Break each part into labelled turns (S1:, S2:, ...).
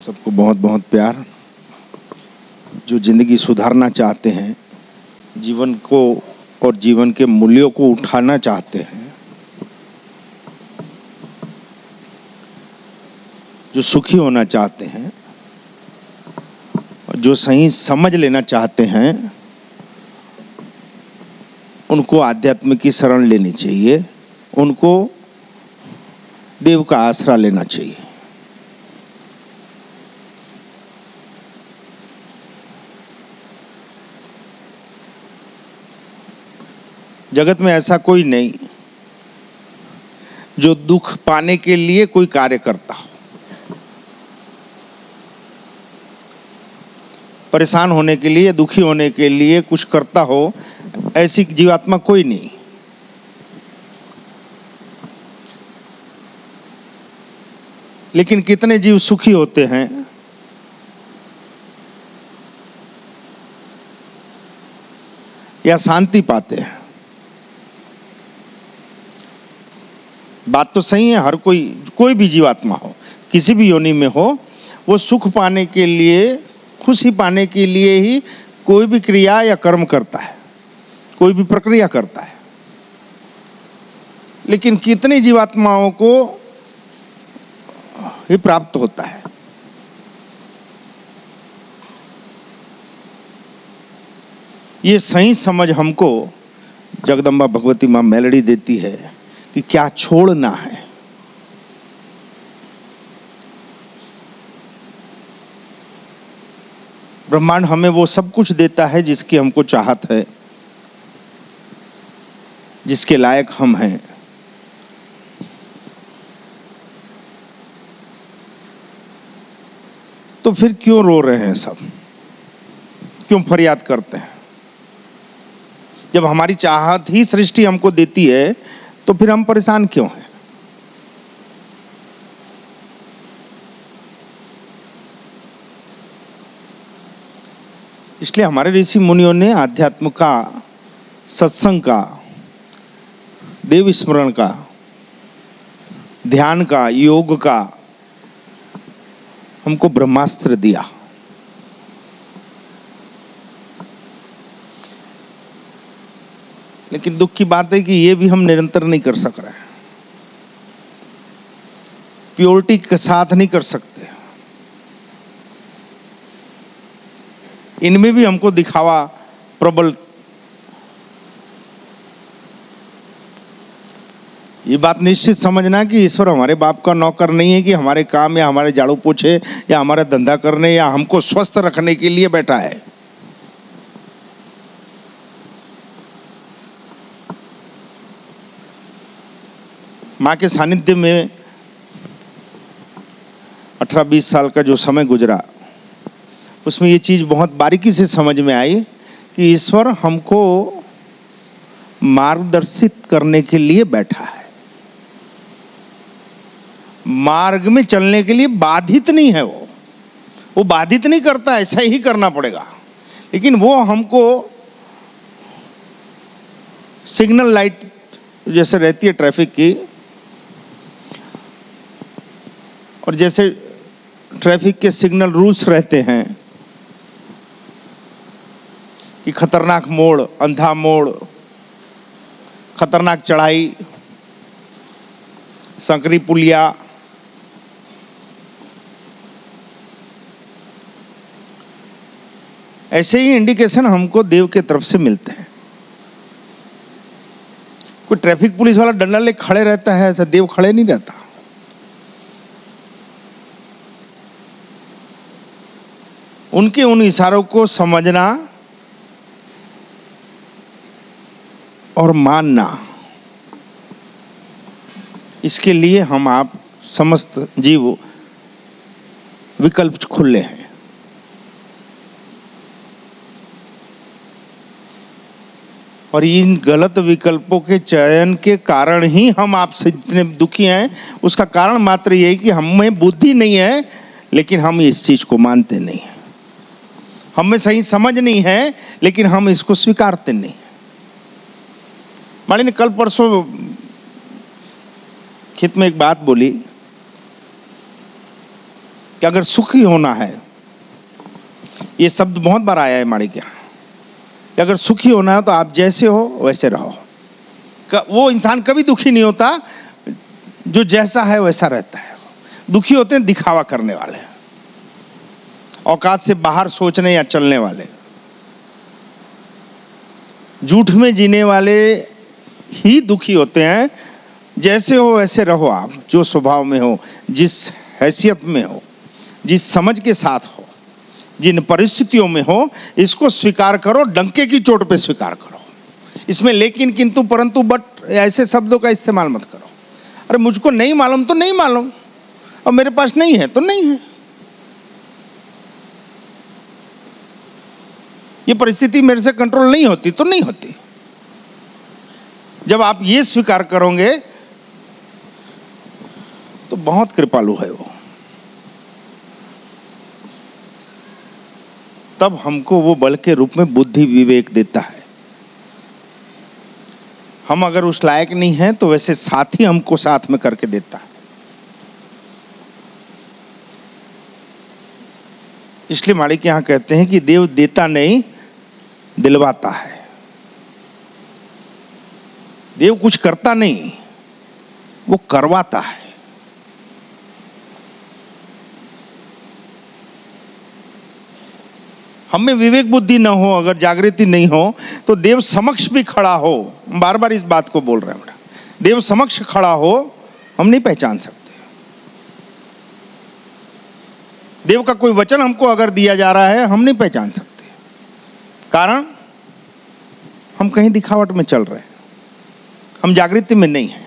S1: सबको बहुत बहुत प्यार। जो जिंदगी सुधारना चाहते हैं, जीवन को और जीवन के मूल्यों को उठाना चाहते हैं, जो सुखी होना चाहते हैं, जो सही समझ लेना चाहते हैं, उनको आध्यात्म की शरण लेनी चाहिए, उनको देव का आसरा लेना चाहिए। जगत में ऐसा कोई नहीं जो दुख पाने के लिए कोई कार्य करता हो। परेशान होने के लिए, दुखी होने के लिए कुछ करता हो, ऐसी जीवात्मा कोई नहीं। लेकिन कितने जीव सुखी होते हैं, या शांति पाते हैं। बात तो सही है, हर कोई भी जीवात्मा हो, किसी भी योनि में हो, वो सुख पाने के लिए, खुशी पाने के लिए ही कोई भी क्रिया या कर्म करता है, कोई भी प्रक्रिया करता है। लेकिन कितनी जीवात्माओं को ही प्राप्त होता है। ये सही समझ हमको जगदम्बा भगवती मां मेलडी देती है कि क्या छोड़ना है। ब्रह्मांड हमें वो सब कुछ देता है जिसकी हमको चाहत है, जिसके लायक हम हैं। तो फिर क्यों रो रहे हैं सब, क्यों फरियाद करते हैं? जब हमारी चाहत ही सृष्टि हमको देती है तो फिर हम परेशान क्यों हैं? इसलिए हमारे ऋषि मुनियों ने आध्यात्म का, सत्संग का, देव स्मरण का, ध्यान का, योग का हमको ब्रह्मास्त्र दिया। लेकिन दुख की बात है कि ये भी हम निरंतर नहीं कर सक रहे हैं, प्योरिटी के साथ नहीं कर सकते। इनमें भी हमको दिखावा प्रबल। ये बात निश्चित समझना कि ईश्वर हमारे बाप का नौकर नहीं है कि हमारे काम या हमारे झाड़ू पोछे या हमारा धंधा करने या हमको स्वस्थ रखने के लिए बैठा है। मां के सानिध्य में 18-20 साल का जो समय गुजरा, उसमें ये चीज बहुत बारीकी से समझ में आई कि ईश्वर हमको मार्गदर्शित करने के लिए बैठा है, मार्ग में चलने के लिए बाधित नहीं है। वो बाधित नहीं करता, ऐसा ही करना पड़ेगा। लेकिन वो हमको सिग्नल लाइट जैसे रहती है ट्रैफिक की, और जैसे ट्रैफिक के सिग्नल रूल्स रहते हैं कि खतरनाक मोड़, अंधा मोड़, खतरनाक चढ़ाई, संकरी पुलिया, ऐसे ही इंडिकेशन हमको देव के तरफ से मिलते हैं। कोई ट्रैफिक पुलिस वाला डंडा ले खड़े रहता है, ऐसा देव खड़े नहीं रहता। उनके उन इशारों को समझना और मानना, इसके लिए हम आप समस्त जीव विकल्प खुले हैं। और इन गलत विकल्पों के चयन के कारण ही हम आपसे इतने दुखी हैं। उसका कारण मात्र यही कि हमें बुद्धि नहीं है, लेकिन हम इस चीज को मानते नहीं हैं। हमें सही समझ नहीं है, लेकिन हम इसको स्वीकारते नहीं। माली ने कल परसों खेत में एक बात बोली कि अगर सुखी होना है, ये शब्द बहुत बार आया है माड़ी के यहाँ, कि अगर सुखी होना है तो आप जैसे हो वैसे रहो। वो इंसान कभी दुखी नहीं होता जो जैसा है वैसा रहता है। दुखी होते हैं दिखावा करने वाले, औकात से बाहर सोचने या चलने वाले, झूठ में जीने वाले ही दुखी होते हैं। जैसे हो वैसे रहो आप, जो स्वभाव में हो, जिस हैसियत में हो, जिस समझ के साथ हो, जिन परिस्थितियों में हो, इसको स्वीकार करो, डंके की चोट पे स्वीकार करो। इसमें लेकिन, किंतु, परंतु, बट ऐसे शब्दों का इस्तेमाल मत करो। अरे मुझको नहीं मालूम तो नहीं मालूम, और मेरे पास नहीं है तो नहीं है। ये परिस्थिति मेरे से कंट्रोल नहीं होती तो नहीं होती। जब आप ये स्वीकार करोगे तो बहुत कृपालु है वो। तब हमको वो बल के रूप में बुद्धि विवेक देता है। हम अगर उस लायक नहीं हैं तो वैसे साथी हमको साथ में करके देता है। इसलिए मालिक यहां कहते हैं कि देव देता नहीं, दिलवाता है। देव कुछ करता नहीं, वो करवाता है। हमें विवेक बुद्धि न हो, अगर जागृति नहीं हो, तो देव समक्ष भी खड़ा हो, बार बार इस बात को बोल रहे हैं, देव समक्ष खड़ा हो, हम नहीं पहचान सकते। देव का कोई वचन हमको अगर दिया जा रहा है, हम नहीं पहचान सकते। कारण हम कहीं दिखावट में चल रहे हैं, हम जागृति में नहीं हैं।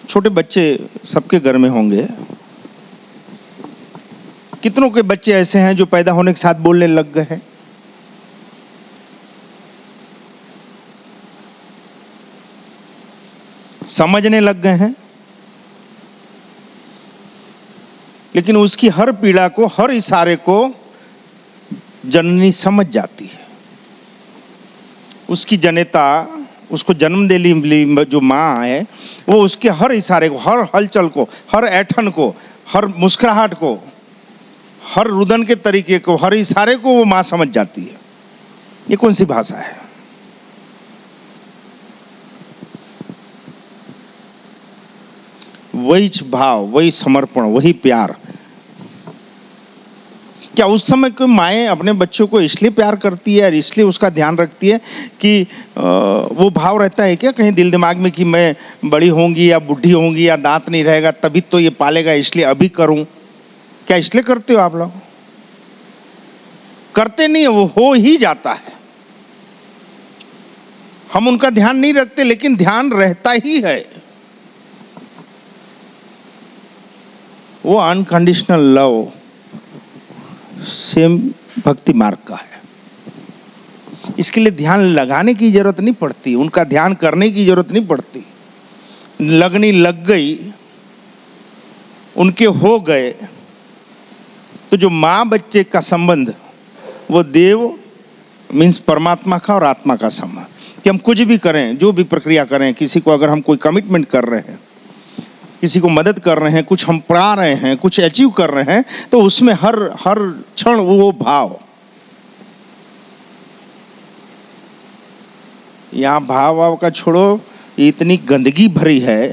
S1: छोटे बच्चे सबके घर में होंगे। कितनों के बच्चे ऐसे हैं जो पैदा होने के साथ बोलने लग गए हैं? समझने लग गए हैं। लेकिन उसकी हर पीड़ा को, हर इशारे को जननी समझ जाती है। उसकी जनेता, उसको जन्म देने जो मां है, वो उसके हर इशारे को, हर हलचल को, हर ऐठन को, हर मुस्कुराहट को, हर रुदन के तरीके को, हर इशारे को वो मां समझ जाती है। ये कौन सी भाषा है? वही भाव, वही समर्पण, वही प्यार। क्या उस समय कोई माएँ अपने बच्चों को इसलिए प्यार करती है और इसलिए उसका ध्यान रखती है कि वो भाव रहता है क्या कहीं दिल दिमाग में कि मैं बड़ी होंगी या बुढ़ी होंगी या दांत नहीं रहेगा तभी तो ये पालेगा, इसलिए अभी करूं? क्या इसलिए करते हो आप लोग? करते नहीं है, वो हो ही जाता है। हम उनका ध्यान नहीं रखते, लेकिन ध्यान रहता ही है। वो अनकंडीशनल लव सेम भक्ति मार्ग का है। इसके लिए ध्यान लगाने की जरूरत नहीं पड़ती, उनका ध्यान करने की जरूरत नहीं पड़ती। लगनी लग गई, उनके हो गए, तो जो मां बच्चे का संबंध, वो देव मीन्स परमात्मा का और आत्मा का संबंध। कि हम कुछ भी करें, जो भी प्रक्रिया करें, किसी को अगर हम कोई कमिटमेंट कर रहे हैं, किसी को मदद कर रहे हैं, कुछ हम पा रहे हैं, कुछ अचीव कर रहे हैं, तो उसमें हर क्षण वो भाव। यहां भाव का छोड़ो, इतनी गंदगी भरी है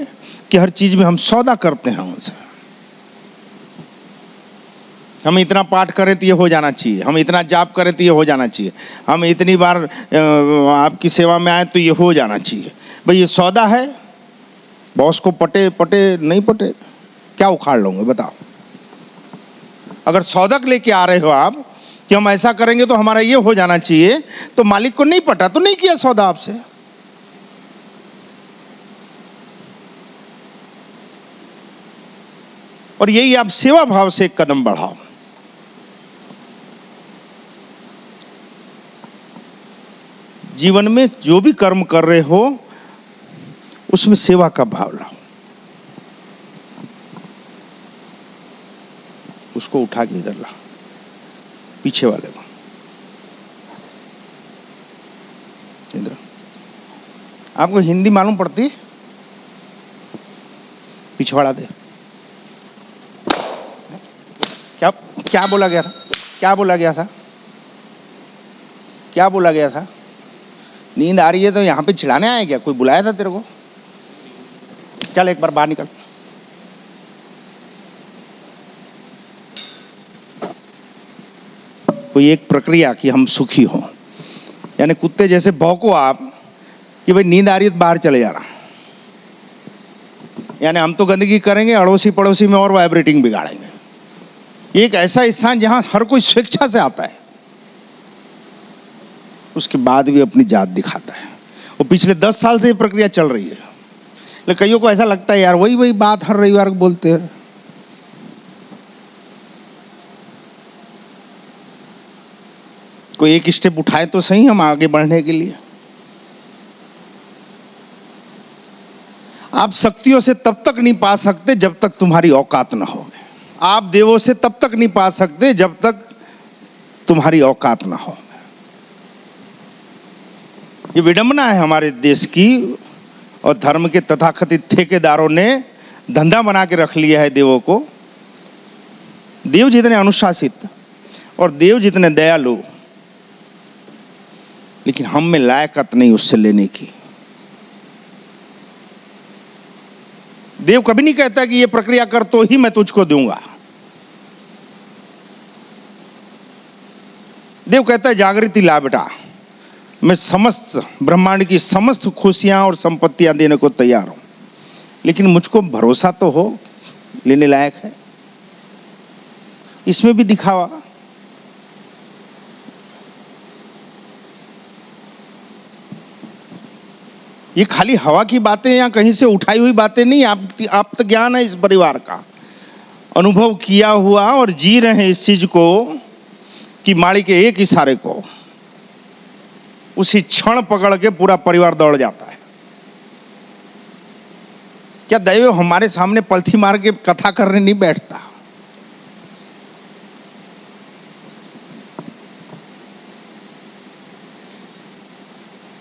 S1: कि हर चीज में हम सौदा करते हैं उनसे। हम इतना पाठ करें तो ये हो जाना चाहिए, हम इतना जाप करें तो ये हो जाना चाहिए, हम इतनी बार आपकी सेवा में आए तो ये हो जाना चाहिए। भाई ये सौदा है, बॉस को पटे पटे नहीं पटे, क्या उखाड़ लोगे बताओ? अगर सौदा लेके आ रहे हो आप कि हम ऐसा करेंगे तो हमारा ये हो जाना चाहिए, तो मालिक को नहीं पटा तो नहीं किया सौदा आपसे। और यही आप सेवा भाव से एक कदम बढ़ाओ। जीवन में जो भी कर्म कर रहे हो उसमें सेवा का भाव लाओ। उसको उठा के इधर ला, पीछे वाले को इधर। आपको हिंदी मालूम पड़ती? पिछवाड़ा दे। क्या क्या बोला गया था? क्या बोला गया था? क्या बोला गया था? नींद आ रही है तो यहां पे चिढ़ाने आया क्या? कोई बुलाया था तेरे को? चल एक बार बाहर निकल। कोई एक प्रक्रिया कि हम सुखी हों, यानी कुत्ते जैसे भौंको आप कि भाई नींद आ रही है तो बाहर चले जाना। यानी हम तो गंदगी करेंगे, अड़ोसी पड़ोसी में और वाइब्रेटिंग बिगाड़ेंगे। एक ऐसा स्थान जहां हर कोई स्वेच्छा से आता है, उसके बाद भी अपनी जात दिखाता है। वो पिछले 10 साल से ये प्रक्रिया चल रही है, लेकिन कईयों को ऐसा लगता है यार वही वही बात हर रविवार को बोलते हैं। कोई एक स्टेप उठाए तो सही हम आगे बढ़ने के लिए। आप शक्तियों से तब तक नहीं पा सकते जब तक तुम्हारी औकात ना हो। आप देवों से तब तक नहीं पा सकते जब तक तुम्हारी औकात ना हो। ये विडंबना है हमारे देश की, और धर्म के तथाकथित ठेकेदारों ने धंधा बना के रख लिया है देवों को। देव जितने अनुशासित और देव जितने दयालु, लेकिन हम में लायकत नहीं उससे लेने की। देव कभी नहीं कहता कि ये प्रक्रिया कर तो ही मैं तुझको दूंगा। देव कहता है जागृति ला बेटा, मैं समस्त ब्रह्मांड की समस्त खुशियां और संपत्तियां देने को तैयार हूं, लेकिन मुझको भरोसा तो हो लेने लायक है। इसमें भी दिखावा। ये खाली हवा की बातें या कहीं से उठाई हुई बातें नहीं, आप तो ज्ञान है इस परिवार का, अनुभव किया हुआ और जी रहे हैं इस चीज को कि माड़ी के एक इशारे को उसी क्षण पकड़ के पूरा परिवार दौड़ जाता है। क्या दैव हमारे सामने पलथी मार के कथा करने नहीं बैठता?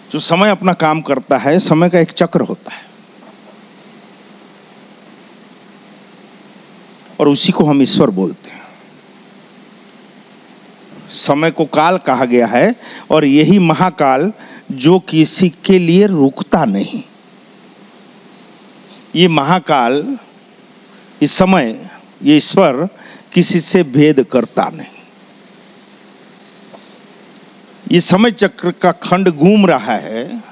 S1: जो समय अपना काम करता है, समय का एक चक्र होता है और उसी को हम ईश्वर बोलते हैं। समय को काल कहा गया है, और यही महाकाल जो किसी के लिए रुकता नहीं। ये महाकाल, ये समय, ये ईश्वर किसी से भेद करता नहीं। ये समय चक्र का खंड घूम रहा है,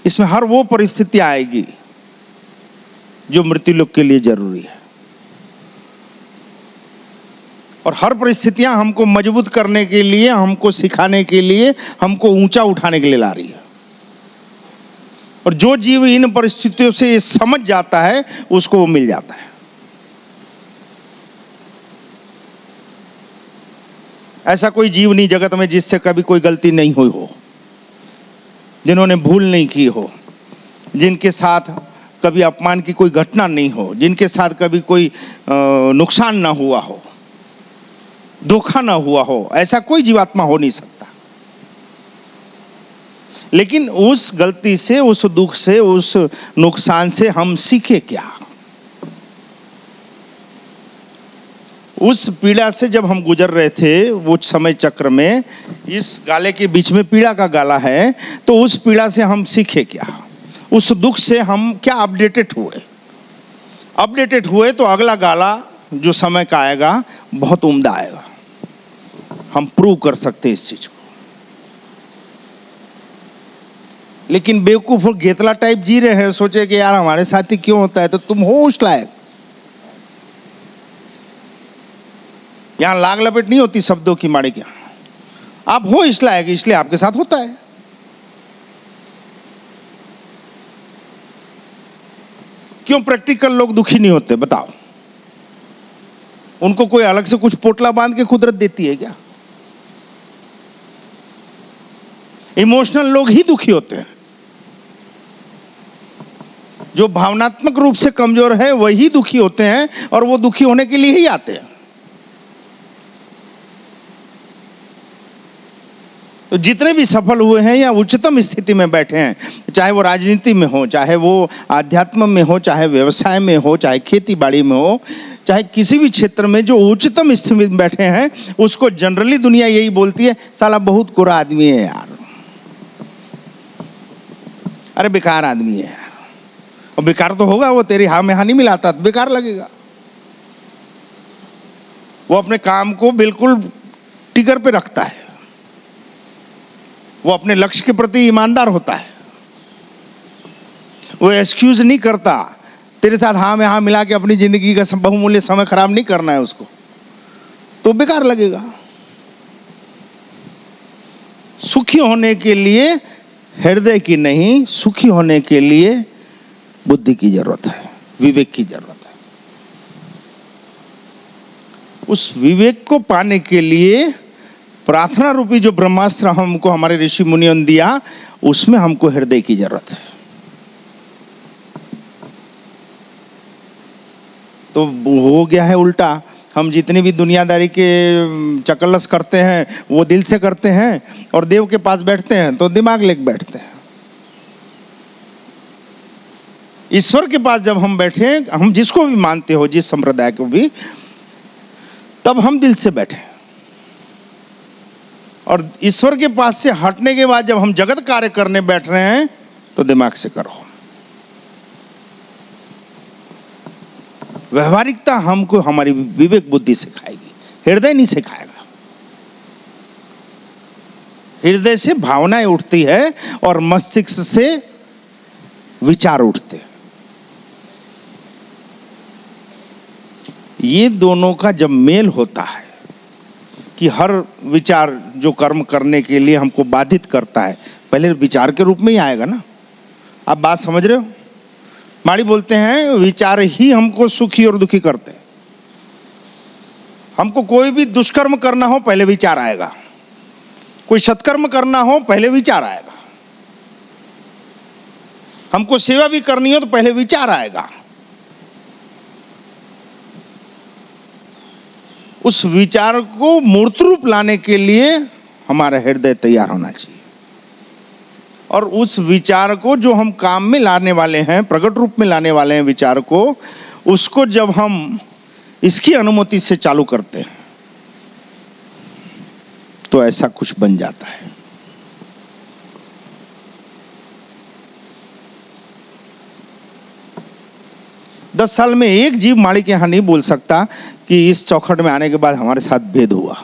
S1: इसमें हर वो परिस्थिति आएगी जो मृत्युलोक के लिए जरूरी है, और हर परिस्थितियां हमको मजबूत करने के लिए, हमको सिखाने के लिए, हमको ऊंचा उठाने के लिए ला रही है। और जो जीव इन परिस्थितियों से समझ जाता है उसको वो मिल जाता है। ऐसा कोई जीव नहीं जगत में जिससे कभी कोई गलती नहीं हुई हो, जिन्होंने भूल नहीं की हो, जिनके साथ कभी अपमान की कोई घटना नहीं हो, जिनके साथ कभी कोई नुकसान ना हुआ हो, धोखा ना हुआ हो। ऐसा कोई जीवात्मा हो नहीं सकता। लेकिन उस गलती से, उस दुख से, उस नुकसान से हम सीखे क्या? उस पीड़ा से जब हम गुजर रहे थे, वो समय चक्र में, इस गाले के बीच में पीड़ा का गाला है, तो उस पीड़ा से हम सीखे क्या? उस दुख से हम क्या अपडेटेड हुए? अपडेटेड हुए तो अगला गाला जो समय का आएगा बहुत उम्दा आएगा। हम प्रूव कर सकते हैं इस चीज को। लेकिन बेवकूफ और घेतला टाइप जी रहे हैं, सोचे कि यार हमारे साथ ही क्यों होता है। तो तुम हो उस लायक। यहां लाग लपेट नहीं होती शब्दों की माड़ी क्या, आप हो इस लायक, इसलिए आपके साथ होता है। क्यों प्रैक्टिकल लोग दुखी नहीं होते बताओ? उनको कोई अलग से कुछ पोटला बांध के कुदरत देती है क्या? इमोशनल लोग ही दुखी होते हैं। जो भावनात्मक रूप से कमजोर है वही दुखी होते हैं, और वो दुखी होने के लिए ही आते हैं। तो जितने भी सफल हुए हैं या उच्चतम स्थिति में बैठे हैं, चाहे वो राजनीति में हो, चाहे वो आध्यात्म में हो, चाहे व्यवसाय में हो, चाहे खेती बाड़ी में हो, चाहे किसी भी क्षेत्र में जो उच्चतम स्थिति में बैठे हैं, उसको जनरली दुनिया यही बोलती है, साला बहुत गोरा आदमी है यार, अरे बेकार आदमी है यार। और बेकार तो होगा, वो तेरी हाँ में हाँ नहीं मिलाता तो बेकार लगेगा। वो अपने काम को बिल्कुल टिकर पे रखता है, वो अपने लक्ष्य के प्रति ईमानदार होता है, वो एक्सक्यूज नहीं करता। तेरे साथ हाँ में हाँ मिला के अपनी जिंदगी का बहुमूल्य समय खराब नहीं करना है उसको, तो बेकार लगेगा। सुखी होने के लिए हृदय की नहीं, सुखी होने के लिए बुद्धि की जरूरत है, विवेक की जरूरत है। उस विवेक को पाने के लिए प्रार्थना रूपी जो ब्रह्मास्त्र हमको हमारे ऋषि मुनियों ने दिया, उसमें हमको हृदय की जरूरत है। तो हो गया है उल्टा, हम जितनी भी दुनियादारी के चकल्लस करते हैं वो दिल से करते हैं, और देव के पास बैठते हैं तो दिमाग लेके बैठते हैं। ईश्वर के पास जब हम बैठे, हम जिसको भी मानते हो, जिस संप्रदाय को भी, तब हम दिल से बैठे। और ईश्वर के पास से हटने के बाद जब हम जगत कार्य करने बैठ रहे हैं तो दिमाग से करो। व्यवहारिकता हमको हमारी विवेक बुद्धि सिखाएगी, हृदय नहीं सिखाएगा। हृदय से भावनाएं उठती है और मस्तिष्क से विचार उठते। ये दोनों का जब मेल होता है कि हर विचार जो कर्म करने के लिए हमको बाधित करता है, पहले विचार के रूप में ही आएगा ना। आप बात समझ रहे हो? माड़ी बोलते हैं विचार ही हमको सुखी और दुखी करते हैं। हमको कोई भी दुष्कर्म करना हो पहले विचार आएगा, कोई सत्कर्म करना हो पहले विचार आएगा, हमको सेवा भी करनी हो तो पहले विचार आएगा। उस विचार को मूर्त रूप लाने के लिए हमारा हृदय तैयार होना चाहिए, और उस विचार को जो हम काम में लाने वाले हैं, प्रकट रूप में लाने वाले हैं विचार को, उसको जब हम इसकी अनुमति से चालू करते हैं तो ऐसा कुछ बन जाता है। दस साल में एक जीव माड़ी के यहां नहीं बोल सकता कि इस चौखट में आने के बाद हमारे साथ भेद हुआ।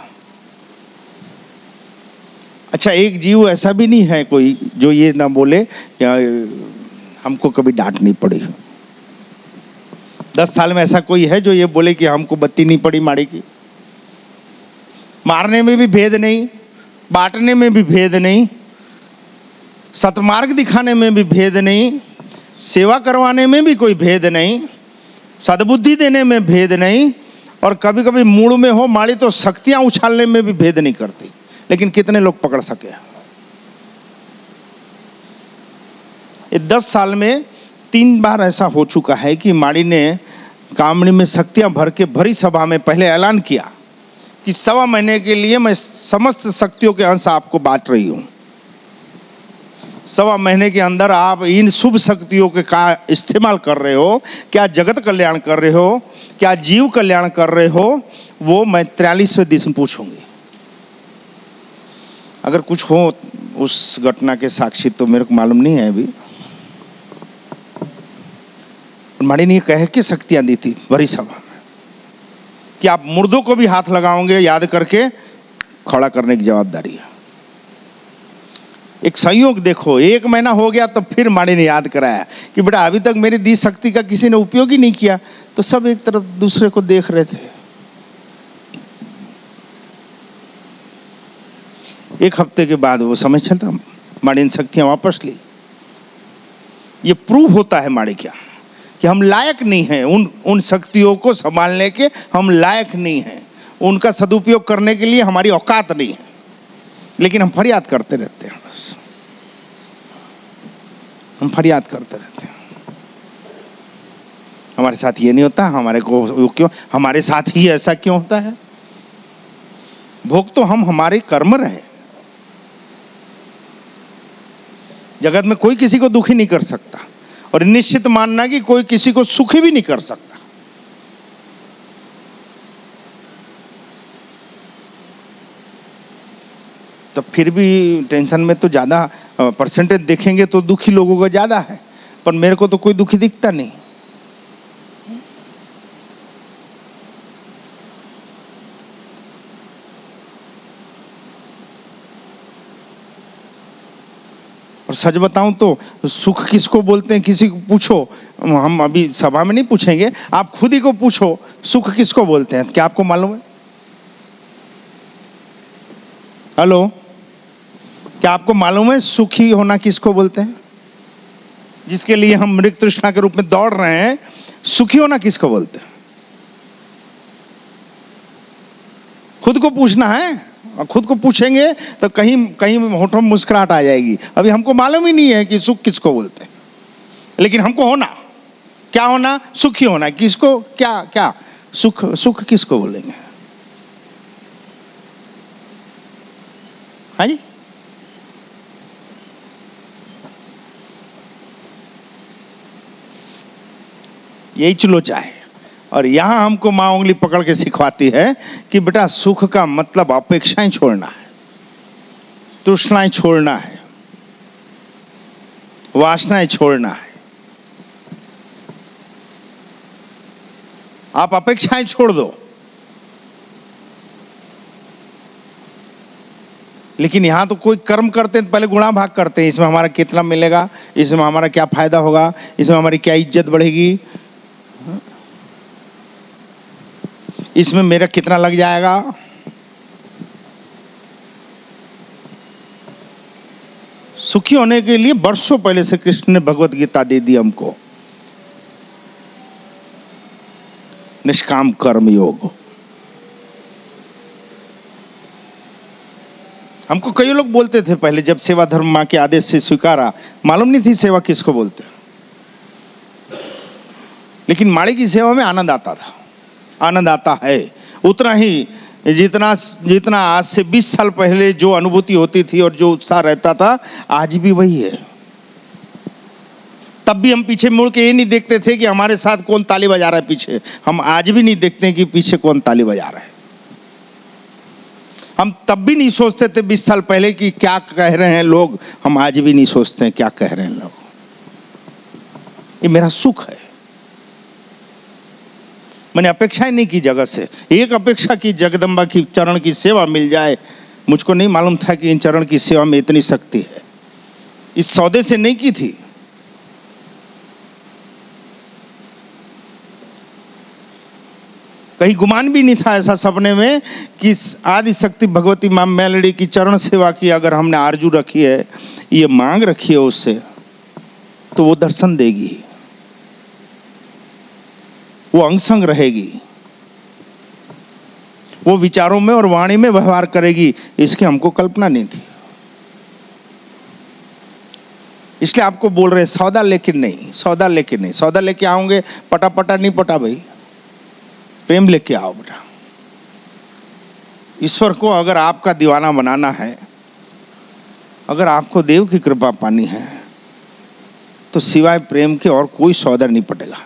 S1: अच्छा, एक जीव ऐसा भी नहीं है कोई जो ये ना बोले या हमको कभी डांट नहीं पड़ी। 10 साल में ऐसा कोई है जो ये बोले कि हमको बत्ती नहीं पड़ी माड़ी की? मारने में भी भेद नहीं, बांटने में भी भेद नहीं, सतमार्ग दिखाने में भी भेद नहीं, सेवा करवाने में भी कोई भेद नहीं, सद्बुद्धि देने में भेद नहीं, और कभी कभी मूड में हो माड़ी तो शक्तियां उछालने में भी भेद नहीं करती। लेकिन कितने लोग पकड़ सके? ये 10 साल में 3 बार ऐसा हो चुका है कि माड़ी ने कामड़ी में शक्तियां भर के भरी सभा में पहले ऐलान किया कि 1.25 महीने के लिए मैं समस्त शक्तियों के अंश आपको बांट रही हूं। 1.25 महीने के अंदर आप इन शुभ शक्तियों के का इस्तेमाल कर रहे हो, क्या जगत कल्याण कर रहे हो, क्या जीव कल्याण कर रहे हो, वो मैं 43वें दिन पूछूंगी। अगर कुछ हो उस घटना के साक्षी तो मेरे को मालूम नहीं है अभी। माड़ी ने कह के शक्तियां दी थी बड़ी सभा में कि आप मुर्दों को भी हाथ लगाओगे, याद करके खड़ा करने की जवाबदारी है। एक संयोग देखो, 1 महीना हो गया तो फिर माड़ी ने याद कराया कि बेटा अभी तक मेरी दी शक्ति का किसी ने उपयोग ही नहीं किया। तो सब एक तरफ दूसरे को देख रहे थे। 1 हफ्ते के बाद वो समझ चलता, माड़ी ने शक्तियां वापस ली। ये प्रूव होता है माड़ी क्या कि हम लायक नहीं हैं उन शक्तियों को संभालने के, हम लायक नहीं हैं, उनका सदुपयोग करने के लिए हमारी औकात नहीं है। लेकिन हम फरियाद करते रहते हैं, बस हम फरियाद करते रहते हैं। हमारे साथ ये नहीं होता, हमारे को क्यों, हमारे साथ ही ऐसा क्यों होता है? भोग तो हम हमारे कर्म रहे, जगत में कोई किसी को दुखी नहीं कर सकता, और निश्चित मानना कि कोई किसी को सुखी भी नहीं कर सकता। तो फिर भी टेंशन में तो ज्यादा परसेंटेज देखेंगे तो दुखी लोगों का ज्यादा है, पर मेरे को तो कोई दुखी दिखता नहीं। और सच बताऊं तो सुख किसको बोलते हैं, किसी को पूछो, हम अभी सभा में नहीं पूछेंगे, आप खुद ही को पूछो सुख किसको बोलते हैं, क्या आपको मालूम है? हेलो, क्या आपको मालूम है सुखी होना किसको बोलते हैं? जिसके लिए हम मृग तृष्णा के रूप में दौड़ रहे हैं, सुखी होना किसको बोलते हैं? खुद को पूछना है, और खुद को पूछेंगे तो कहीं कहीं होठों में मुस्कुराहट आ जाएगी। अभी हमको मालूम ही नहीं है कि सुख किसको बोलते हैं, लेकिन हमको होना क्या, होना सुखी होना। किसको क्या क्या सुख, सुख किसको बोलेंगे? हाँ जी, यही चुलोचा है। और यहां हमको मां उंगली पकड़ के सिखवाती है कि बेटा सुख का मतलब अपेक्षाएं छोड़ना है, तृष्णाएं छोड़ना है, वासनाएं छोड़ना है। आप अपेक्षाएं छोड़ दो, लेकिन यहां तो कोई कर्म करते हैं पहले गुणा भाग करते हैं, इसमें हमारा कितना मिलेगा, इसमें हमारा क्या फायदा होगा, इसमें हमारी क्या इज्जत बढ़ेगी, इसमें मेरा कितना लग जाएगा। सुखी होने के लिए वर्षों पहले से कृष्ण ने भगवत गीता दे दी हमको, निष्काम कर्म योग। हमको कई लोग बोलते थे पहले, जब सेवा धर्म मां के आदेश से स्वीकारा, मालूम नहीं थी सेवा किसको बोलते, लेकिन माड़ी की सेवा में आनंद आता था, आनंद आता है उतना ही जितना जितना आज से 20 साल पहले जो अनुभूति होती थी और जो उत्साह रहता था, आज भी वही है। तब भी हम पीछे मुड़ के ये नहीं देखते थे कि हमारे साथ कौन ताली बजा रहा है पीछे, हम आज भी नहीं देखते कि पीछे कौन ताली बजा रहा है। हम तब भी नहीं सोचते थे 20 साल पहले कि क्या कह रहे हैं लोग, हम आज भी नहीं सोचते हैं क्या कह रहे हैं लोग। ये मेरा सुख है। मैंने अपेक्षाएं नहीं की जगत से, एक अपेक्षा की जगदम्बा की चरण की सेवा मिल जाए। मुझको नहीं मालूम था कि इन चरण की सेवा में इतनी शक्ति है, इस सौदे से नहीं की थी। कहीं गुमान भी नहीं था ऐसा सपने में कि आदि शक्ति भगवती मां मेलडी की चरण सेवा की अगर हमने आरजू रखी है, ये मांग रखी है उससे, तो वो दर्शन देगी, वो अंग संग रहेगी, वो विचारों में और वाणी में व्यवहार करेगी, इसकी हमको कल्पना नहीं थी। इसलिए आपको बोल रहे सौदा लेकिन नहीं, सौदा लेकिन नहीं। सौदा लेके आओगे पटा पटा नहीं पटा भाई, प्रेम लेके आओ बेटा। ईश्वर को अगर आपका दीवाना बनाना है, अगर आपको देव की कृपा पानी है, तो सिवाय प्रेम के और कोई सौदा नहीं पटेगा।